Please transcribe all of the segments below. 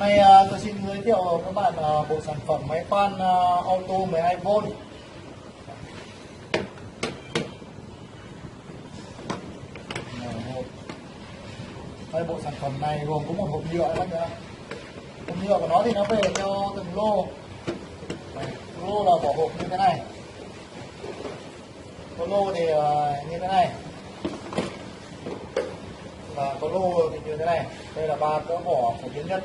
Nay tôi xin giới thiệu các bạn bộ sản phẩm máy khoan auto 12V. Đây, bộ sản phẩm này gồm có một hộp nhựa các bạn nhé. Hộp nhựa của nó thì nó về theo từng lô. Lô là vỏ hộp như thế này. Có lô thì như thế này. Và có lô thì như thế này. Đây là 3 cỡ vỏ phổ biến nhất.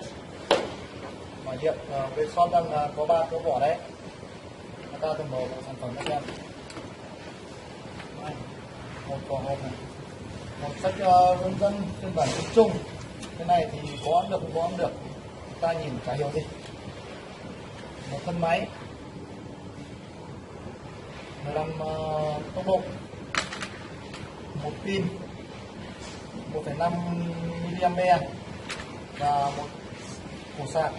Mà hiện bên shop đang có 3 cỡ vỏ đấy. Chúng ta từng mở bộ sản phẩm ra xem. Một vỏ hộp này, một sách hướng dẫn phiên bản tiếng Trung. Cái này thì có ăn được không có ăn được, ta nhìn chả hiểu gì. Một thân máy 15 tốc độ, một pin 1,5 mAh và một củ sạc.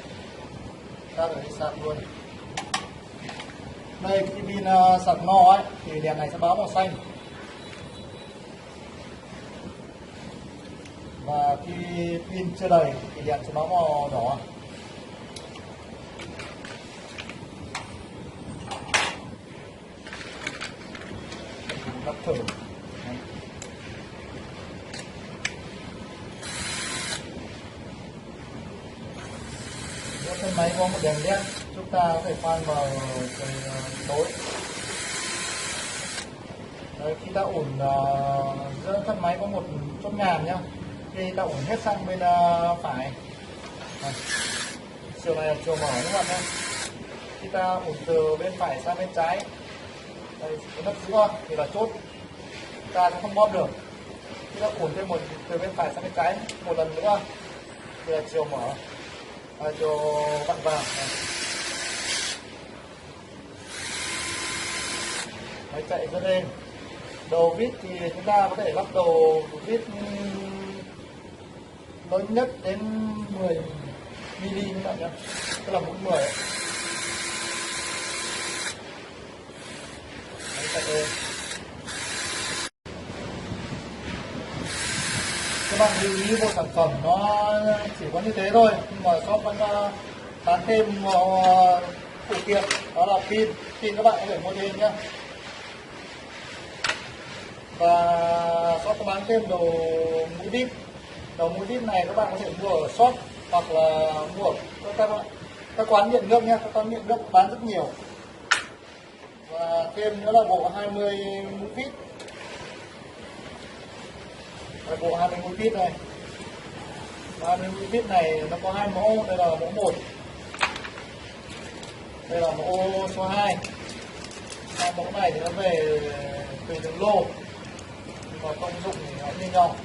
Ta phải đi sạc luôn. Đây, cái pin sạc no ấy thì đèn này sẽ báo màu xanh. Và khi pin chưa đầy thì đèn sẽ báo màu đỏ. Lắp thử. Trên máy có một đèn led, chúng ta có thể khoan vào trời tối. Đấy, khi ta ủn giữa thân máy có một chốt ngàm nhá. Khi ta ủn hết sang bên phải, chiều này là chiều mở các bạn nhé. Khi ta ủn từ bên phải sang bên trái, đây cái nắp giữa thì là chốt, ta sẽ không bóp được. Khi ta ủn thêm một từ bên phải sang bên trái một lần nữa thì là chiều mở, chiều vặn vào. Máy chạy rất êm. Đầu vít thì chúng ta có thể lắp đầu vít lớn nhất đến 10 mm các bạn nhé, tức là mũi 10 ấy. Máy chạy êm. Các bạn lưu ý bộ sản phẩm nó chỉ có như thế thôi, nhưng mà shop vẫn bán thêm phụ kiện, đó là pin. Pin các bạn có thể mua thêm nhé. Và shop có bán thêm đầu mũi vít. Đầu mũi vít này các bạn có thể mua ở shop hoặc là mua ở các quán nghiện nước nhé. Các quán nghiện nước bán rất nhiều. Và thêm nữa là bộ 20 mũi vít. Bộ 20 mũi vít này. 20 mũi vít này nó có 2 mẫu. Đây là mẫu 1. Đây là mẫu số 2. Hai mẫu này thì nó về tùy từng lô, nhưng mà công dụng thì nó như nhau.